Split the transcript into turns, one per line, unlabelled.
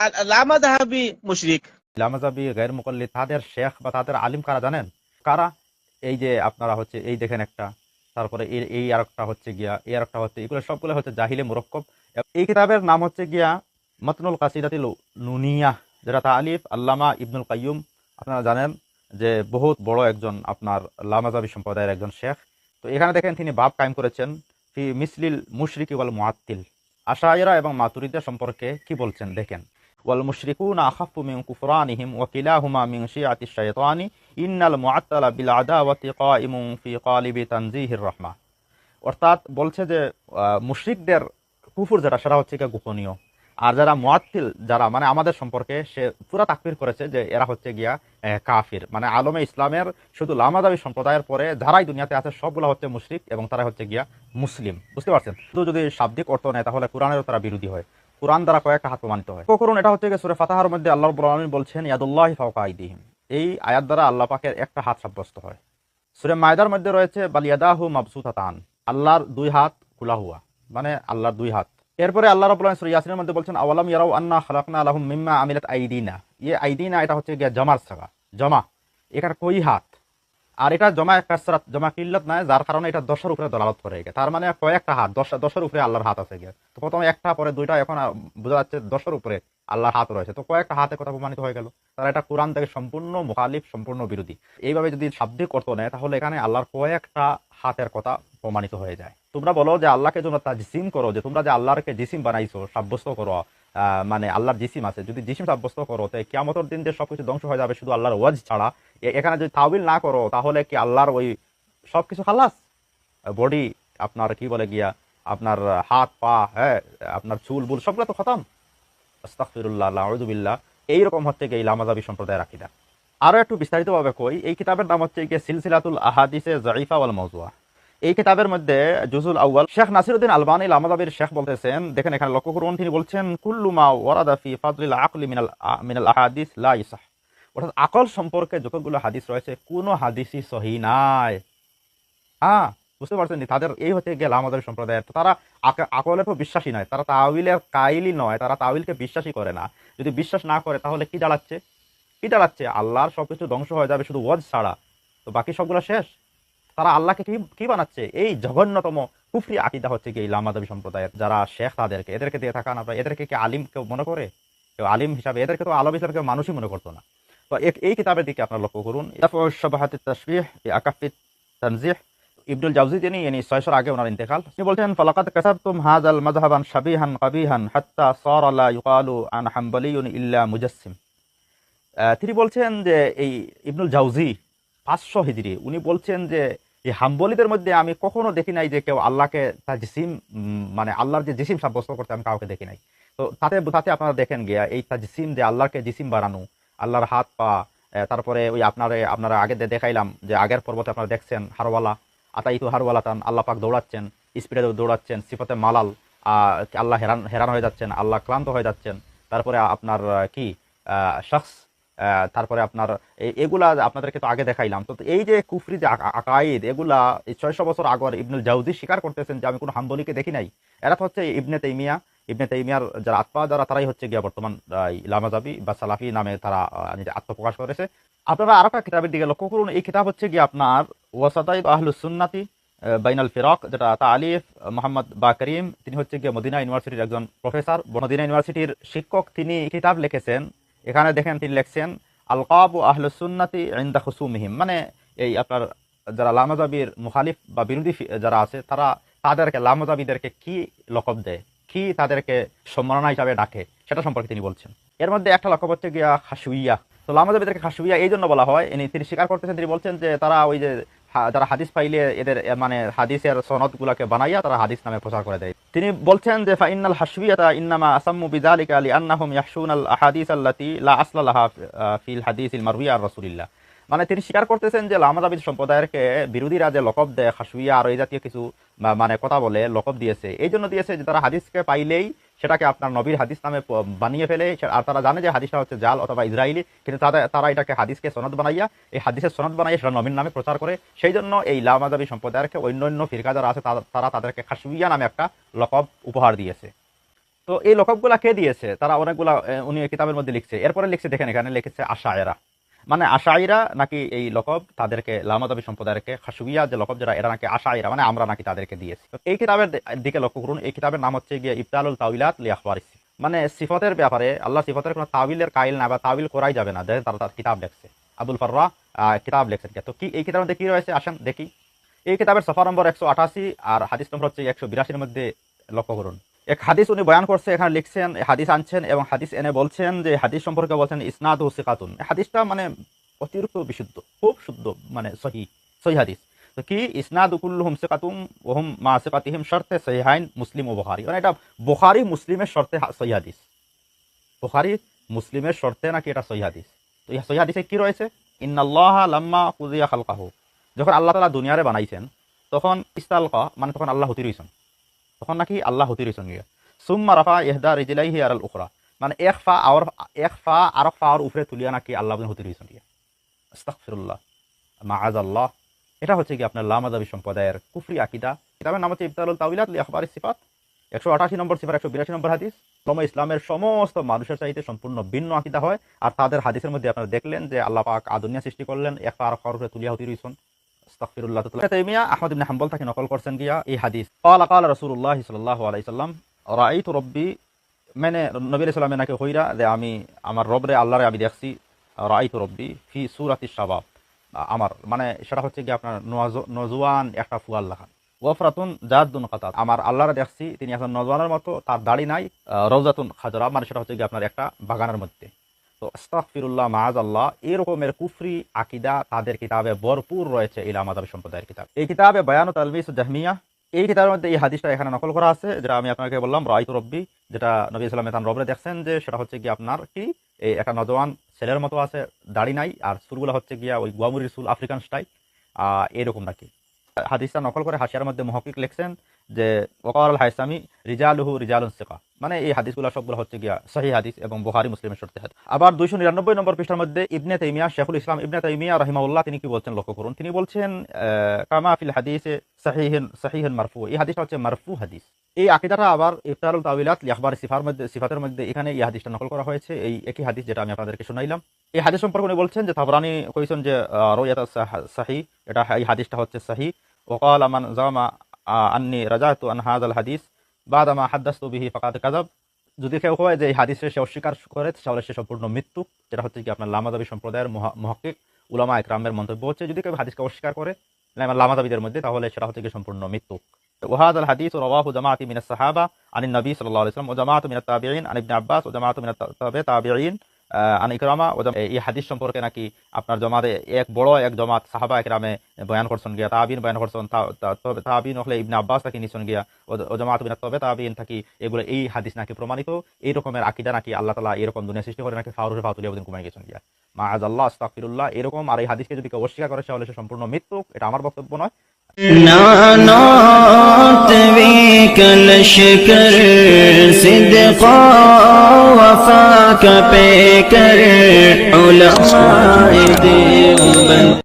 লামাযাহাবী মুশরিক।
লামাযাবি গায়র মুকাল্লিদ তাদের শেখ বা তাদের আলিম কারা জানেন? কারা? এই যে আপনারা হচ্ছে এই দেখেন একটা, তারপরে এই আরেকটা হচ্ছে গিয়া, এই আরেকটা হচ্ছে, এগুলো সবগুলো হচ্ছে জাহিলে মুরাক্কাব। এই কিতাবের নাম হচ্ছে গিয়া মাতনুল কাসিদাতিল নুনিয়াহ, যেটা তাআলিফ আল্লামা ইবনুল কাইয়ুম। আপনারা জানেন যে বহুত বড় একজন আপনার লামাযাবি সম্প্রদায়ের একজন শেখ। তো এখানে দেখেন তিনি বাব কায়েম করেছেন ফি মিসলিল মুশরিকি ওয়াল মুআত্তিল। আশায়রা এবং মাতুরিদা সম্পর্কে কি বলছেন দেখেন। ওয়াল মুশরিকুনা আখাফফু মিন কুফরানিহিম ওয়া কিলাহুমা মিন শিয়াতিশ শাইতানি ইন্নাল মুআত্তালা বিল আদাওয়াতি কাইমুন ফি কালিবি তানজিহির রাহমাহ। অর্থাৎ বলছে যে মুশরিকদের কুফর যেটা সেটা হচ্ছে গিয়ে গোপনীয়, আর যারা মুআত্তিল যারা মানে আমাদের সম্পর্কে সে পুরা তাকফির করেছে যে এরা হচ্ছে গিয়া কাফির। মানে আলমে ইসলামের শুধু লামাযাবি সম্প্রদায়ের পরে যারাই দুনিয়াতে আছে সবগুলো হচ্ছে মুশরিক এবং তারা হচ্ছে গিয়া মুসলিম। বুঝতে পারছেন? শুধু যদি শাব্দিক অর্থ নেয় তাহলে কোরআনেরও তারা বিরোধী হয়, কোরআন দ্বারা কয়েকটা হাত প্রমাণিত হয়। করুন, এটা হচ্ছে গিয়ে সূরা ফাতাহার মধ্যে আল্লাহ রাব্বুল আলামিন বলছেন ইয়াদুল্লাহি ফাওকা আইদিহিম। এই আয়াত দ্বারা আল্লাহ পাকের একটা হাত সাব্যস্ত হয়। সূরা মায়দার মধ্যে রয়েছে বাল ইয়াদাহু মাবসুতাতান, আল্লাহর দুই হাত খোলা হুয়া, মানে আল্লাহর দুই হাত। এরপরে আল্লাহ রাব্বুল আলামিন সূরা ইয়াসিনের মধ্যে বলছেন আওয়ালাম ইয়ারাউ আন্না খালাকনা লাহুম মিম্মা আমিলাত আইদিনা। আইদিনা এটা হচ্ছে গিয়া জমার সাগা, জমা, এখানে কই হাত, আর এটা জমা কাসরাত, জমা কিল্লাত নয়, যার কারণে এটা 10-এর উপরে দলালত করে গিয়ে, তার মানে কয়েকটা হাত, 10-এর উপরে আল্লাহর হাত আছে গিয়ে। তো প্রথমে একটা, পরে দুইটা, এখন বোঝা যাচ্ছে 10-এর উপরে আল্লাহর হাত রয়েছে। তো কয়েকটা হাতের কথা প্রমাণিত হয়ে গেল। তারা এটা কোরআন থেকে সম্পূর্ণ মুখালিফ, সম্পূর্ণ বিরোধী। এইভাবে যদি শাব্দিক অর্থ নেয় তাহলে এখানে আল্লাহর কয়েকটা হাতের কথা প্রমাণিত হয়ে যায়। তোমরা বলো যে আল্লাহকে তোমরা তাজসিম করো, যে তোমরা যে আল্লাহকে জিসিম বানাইছো, সাব্যস্ত করো, মানে আল্লাহর জিসিম আছে, যদি জিসিম সাব্যস্ত করো তো কিয়ামতের দিন যে সবকিছু ধ্বংস হয়ে যাবে শুধু আল্লাহর ওয়াজ ছাড়া। এখানে যদি তাওবিল না করো তাহলে কি আল্লাহর ওই সবকিছু খালাস, বডি আপনার কি বলে গিয়া, আপনার হাত পা, হ্যাঁ, আপনার চুল বুল সবগুলো তো খতম। আস্তাগফিরুল্লাহ, আউযু বিল্লাহ। এইরকম হচ্ছে গিয়ে লামাযাবি সম্প্রদায়ের আকীদা। আরো একটু বিস্তারিতভাবে কই, এই কিতাবের নাম হচ্ছে গিয়ে সিলসিলাতুল আহাদিসে যায়িফা ওয়াল মাওযুআ। এই কিতাবের মধ্যে জুজুল আউয়াল শেখ নাসিরউদ্দিন আলবানী লামাযাবির শেখ বলতেছেন, দেখেন এখানে লক্ষ্য করুন, তিনি বলছেন কুল্লু মা ওয়ারাদা ফি ফাদলিল আকলি মিনাল আহাদিস লা ইসাহ। অর্থাৎ আকল সম্পর্কে যতগুলো হাদিস রয়েছে কোনো হাদিসই সহিহ নাই। হ্যাঁ, বুঝতে পারছেন? তাদের এই হচ্ছে গিয়ে লামাযাবি সম্প্রদায়ের। তো তারা আকলের তো বিশ্বাসী নয়, তারা তাওয়িলের কাইলই নয়, তারা তাওয়িলকে বিশ্বাসই করে না। যদি বিশ্বাস না করে তাহলে কি দাঁড়াচ্ছে? কি দাঁড়াচ্ছে? আল্লাহর সবকিছু ধ্বংস হয়ে যাবে শুধু ওয়াজ ছাড়া, তো বাকি সবগুলো শেষ। তারা আল্লাহকে কি কি বানাচ্ছে? এই জঘন্যতম কুফরি আকীদা হচ্ছে কি এই লামাযাবি সম্প্রদায়ের যারা শেখ, এদেরকে দিয়ে থাকান আপনারা। এদেরকে কি আলিম কেউ মনে করে? কেউ আলিম হিসাবে এদেরকে তো আলম হিসাবে কেউ মানুষই মনে করতো না। তো এই কিতাবের দিকে আপনারা লক্ষ্য করুন, শাবাহাতুত তাশবিহ আকাফিত তানজিহ। ইবনুল জাওজি যিনি 600 আগে ওনার ইন্তেকাল, তিনি বলছেন ফালাকাদ কাসাবতুম হাযাল মাযহাবান শাবিহান কাবিহান হাত্তা সারা লা ইউকালু আন হাম্বালিয়ুন ইল্লা মুজাসসিম। তিনি বলছেন যে এই ইবনুল জাওজি 500 হিজরি, উনি বলছেন যে এই হাম্বলীদের মধ্যে আমি কখনো দেখি নাই যে কেউ আল্লাহকে তার জিসিম, মানে আল্লাহর যে জিসিম সাব্যস্ত করতে আমি কাউকে দেখি নাই। তো তাতে আপনারা দেখেন গিয়া এই তাজসিম, যে আল্লাহকে জিসিম বানানো, আল্লাহর হাত পা, তারপরে ওই আপনারা আগে দেখাইলাম যে আগের পর্বতে আপনারা দেখছেন হারওয়ালা, আতাইতু হারওয়ালাতান, আল্লাহ পাক দৌড়াচ্ছেন, স্পিডে দৌড়াচ্ছেন, সিফাতে মালাল, আল্লাহ হেরান হয়ে যাচ্ছেন, আল্লাহ ক্লান্ত হয়ে যাচ্ছেন। তারপরে আপনার কি শখস, তারপরে আপনার এগুলা আপনাদেরকে তো আগে দেখাইলাম। তো এই যে কুফরি যে আকাইদ, এগুলা এই 600 বছর আগর ইবনুল জাওজি স্বীকার করতেছেন যে আমি কোনো হাম্বলীকে দেখি নাই। এরা তো হচ্ছে ইবনে তাইমিয়ার যারা আত্মা, যারা তারাই হচ্ছে গিয়া বর্তমান লামাযাবি বা সালাফি নামে তারা নিজে আত্মপ্রকাশ করেছে। আপনারা আরো একটা কিতাবের দিকে লক্ষ্য করুন, এই কিতাব হচ্ছে গিয়ে আপনার ওয়াসাতাইদ আহলুস সুন্নাতি বাইনাল ফিরাক, যেটা তাআলিফ মোহাম্মদ বাকরিম। তিনি হচ্ছে গিয়ে মদিনা ইউনিভার্সিটির একজন প্রফেসর, মদিনা ইউনিভার্সিটির শিক্ষক। তিনি কিতাব লিখেছেন, এখানে দেখেন তিনি লিখছেন আলকাবু আহলুস সুন্নাতি ইনদা খুসুমিহিম, মানে এই আপনার যারা লামাযাবির মুখালিফ বা বিরোধী যারা আছে তারা তাদেরকে লামাযাবিদেরকে কি লকব দেয়, কি তাদেরকে সম্মাননা হিসাবে ডাকে, সেটা সম্পর্কে তিনি বলছেন। এর মধ্যে একটা লকব হচ্ছে গিয়া খাশুইয়া। তো লামাযাবিদেরকে খাশুইয়া এই জন্য বলা হয়, তিনি স্বীকার করতেছেন, তিনি বলছেন যে তারা ওই যে যারা হাদিস পাইলে এদের মানে হাদিসের সনদ গুলাকে বানাইয়া তারা হাদিস নামে প্রচার করে দেয়। তিনি বলছেন যে ফাইনাল হাশবিয়াতা ইন্নামা আসাম্মু বিযালিকা লিআন্নাহুম ইয়াহশুনাল আহাদিস আল্লাতী লা আসলা লাহা ফিল হাদিসিল মারউইয়া আর রাসূলিল্লাহ। মানে তিনি স্বীকার করতেছেন যে লামাযাবি সম্প্রদায়েরকে বিরোধীরা যে লকব দেয় খাশুইয়া আর এই জাতীয় কিছু মানে কথা বলে লকব দিয়েছে, এই জন্য দিয়েছে যে তারা হাদিসকে পাইলেই সেটাকে আপনার নবীর হাদিস নামে বানিয়ে ফেলে। আর তারা জানে যে হাদিসটা হচ্ছে জাল অথবা ইসরায়েলি, কিন্তু তারা এটাকে হাদিসকে সনদ বানাইয়া, এই হাদিসের সনদ বানাইয়া সেটা নবীর নামে প্রচার করে। সেই জন্য এই লামাযাবি সম্প্রদায়েরকে অন্য ফিরকা যারা আছে তারা তাদেরকে খাশুইয়া নামে একটা লকব উপহার দিয়েছে। তো এই লকবগুলা কে দিয়েছে? তারা অনেকগুলা উনি এই কিতাবের মধ্যে লিখছে। এরপরে লিখছে, দেখেন এখানে লিখেছে আশায়েরা, মানে আশাইরা নাকি এই লকব তাদেরকে লামাদাবি সম্প্রদায়কে খাসুগিয়া যে লকব যারা, এরা নাকি আশাইরা, মানে আমরা নাকি তাদেরকে দিয়েছি। তো এই কিতাবের দিকে লক্ষ্য করুন। এই কিতাবের নাম হচ্ছে গিয়ে ইবতালুল তাউইলাত লি আখবারিস, মানে সিফতের ব্যাপারে আল্লাহ সিফতের কোনো তাবিলের কাইল না বা তাবিল করাই যাবে না, দেখেন তার কিতাব লেখছে আবুল ফাররা কিতাব লেখছেন। তো কি এই কিতাবের মধ্যে কি রয়েছে আসেন দেখি। এই কিতাবের সফা নম্বর 188 আর হাদিস নম্বর হচ্ছে 182 এর মধ্যে লক্ষ্য করুন। এক হাদিস উনি বয়ান করছে, এখানে লিখছেন, হাদিস আনছেন এবং হাদিস এনে বলছেন যে হাদিস সম্পর্কে বলছেন ইসনাদু সিকাতুন। হাদিসটা মানে অতিরিক্ত বিশুদ্ধ, খুব শুদ্ধ, মানে সহি হাদিস। তো কি ইসনাদু কুল্লুহুম সিকাতুম ওয়া হুম মা সিকাতিহিম শর্তে সহিহাইন মুসলিম ও বুখারী, মানে এটা বুখারী মুসলিমের শর্তে সহি হাদিস, বুখারী মুসলিমের শর্তে নাকি এটা সহি হাদিস। তো এই সহি হাদিসে কি রয়েছে? ইন্নাল্লাহা লাম্মা কুযিয়া খালকাহু, যখন আল্লাহ তাআলা দুনিয়ারে বানাইছেন তখন ইস্তালকা, মানে তখন আল্লাহ হতি রইছেন, তখন নাকি আল্লাহ হতি রইছেন গিয়া। সুম্মা রাফা ইহদা রিজলাইহি আলাল উখরা, মানে এক ফা আর ফার উপরে তুলিয়া নাকি আল্লাহ হতি রইছেন গিয়া। আস্তাগফিরুল্লাহ মাআযাল্লাহ। এটা হচ্ছে কি আপনার লামাযাবি সম্প্রদায়ের কুফরি আকীদা। কিতাবের নাম হচ্ছে ইবতালুল তাউইলাত লি আখবারিস সিফাত, 188 নম্বর সিফার 182 নম্বর হাদিস। ইসলামের সমস্ত মানুষের চাইতে সম্পূর্ণ ভিন্ন আকীদা হয়। আর তাদের হাদিসের মধ্যে আপনারা দেখলেন যে আল্লাহ পাক দুনিয়া সৃষ্টি করলেন, এক ফা আর ফার উপরে তুলিয়া হতি রইছেন। আস্তাগফিরুল্লাহ। তাইমিয়া আহমদ ইবনে হাম্বল থেকে নকল করছেন গিয়া এই হাদিস। ক্বালা রাসূলুল্লাহ সাল্লাল্লাহু আলাইহি সাল্লাম রাআইতু রাব্বি, মানে নবী আলাইহিস সালাম নাকি কইরা যে আমি আমার রবরে আল্লাহরে আমি দেখছি, রাআইতু রাব্বি ফি সূরাতিশ শাবাব, আমার মানে সেটা হচ্ছে কি আপনার নজওয়ান একটা ফুয়াল লাখান, ওয়াফরাতুন জাদ্দুন কাতাত, আমার আল্লাহরে দেখছি তিনি এখন নজওয়ানের মতো, তার দাড়ি নাই, রওজাতুন খাজরা, মানে সেটা হচ্ছে কি আপনার একটা বাগানের মধ্যে। তো আস্তাগফিরুল্লাহ মাআযাল্লাহ, এরকমের কুফরি আকীদা তাদের কিতাবে ভরপুর রয়েছে এই লামাযাবি সম্প্রদায়ের কিতাব। এই কিতাবে বায়ানুত তালবিসুজ জাহমিয়া, এই কিতাবের মধ্যে এই হাদিসটা এখানে নকল করা আছে, যেটা আমি আপনাকে বললাম রাআইতু রাব্বি, যেটা নবী সাল্লাল্লাহু আলাইহি ওয়াসাল্লাম রবরে দেখছেন, যে সেটা হচ্ছে কি আপনার কি এই একটা নজওয়ান ছেলের মতো আছে, দাড়ি নাই, আর চুলগুলো হচ্ছে গিয়া ওই গুয়ামুরির চুল, আফ্রিকান স্টাইল, এরকম নাকি। হাদিসটা নকল করে হাসিয়ার মধ্যে মুহাক্কিক লিখছেন যে ওয়াকাল হাইসামি রিজালুহু রিজালুন সিকা, মানে এই হাদিসগুলো সবগুলো হচ্ছে গিয়া সহিহ হাদিস এবং বুখারী মুসলিমের শর্তে হাদিস। আবার 299 নম্বর পৃষ্ঠার মধ্যে ইবনে তাইমিয়া, শেখুল ইসলাম ইবনে তাইমিয়া রাহিমাহুল্লাহ, তিনি কি বলছেন লক্ষ্য করুন। তিনি বলছেন কামা ফিল হাদিসে সাহিহুন মারফু, এই হাদিসটা হচ্ছে মারফু হাদিস। এই আকীদাটা আবার ইবতালুল তাউইলাত লি আখবারিস সিফাতের মধ্যে এখানে এই হাদিসটা নকল করা হয়েছে, এই একই হাদিস যেটা আমি আপনাদেরকে শুনাইলাম। এই হাদিস সম্পর্কে উনি বলছেন যে তাবরানী কইছেন যে রুয়ায়াত সাহিহ, এটা এই হাদিসটা হচ্ছে সহিহ। ওয়াকাল মান জামা আন্নি রাজাতু আন হাযাল হাদিস বাদামা হাদাসতু বিহি ফাকাদ কাযাব, যদি কেউ হয় যে এই হাদিসে সে অস্বীকার করে তাহলে সে সম্পূর্ণ মৃত্যু, যেটা হচ্ছে কি আপনার লামাযাবি সম্প্রদায়ের মুহাক্কিক উলামা ইকরামের মন্তব্য হচ্ছে, যদি কেউ হাদিসকে অস্বীকার করে লামাযাবিদের মধ্যে, তাহলে সেটা হচ্ছে কি সম্পূর্ণ মৃত্যু। ওয়াহাদাল হাদিস রাওয়াহু জামাআতি মিনাস সাহাবা আনিন নবী সাল্লাল্লাহু আলাইহি ওয়াসাল্লাম ওয়া জামাআতু মিনাত তাবিঈন আন ইবনে আব্বাস ওয়া জামাআতু মিনাত তাবিঈন আন ইকরামা। এই হাদিস সম্পর্কে নাকি আপনার জমাতে এক বড় এক জমাত সাহাবা ইকরামে বয়ান করছেন গিয়া, তাবিঈন বয়ান করছেন, তাবিঈন হলে ইবনে আব্বাস থাকি নিছেন গিয়া, ও জামাআতু মিনাত তাবিঈন থাকি, এগুলো এই হাদিস নাকি প্রমাণিত। এই রকমের আকীদা নাকি আল্লাহ তাআলা এরকম দুনিয়া সৃষ্টি করে নাকি ফাউরুফে ফাতুলিয়া বুদিন কুমাই গেছেন গিয়া, মাআযাল্লাহ আস্তাগফিরুল্লাহ, এরকম। আর এই হাদিসকে যদি কেউ অস্বীকার করে তাহলে সে সম্পূর্ণ মৃত্যু, এটা আমার বক্তব্য নয়।
نعنات بك لشكر صدقا وفاك بكر علماء دين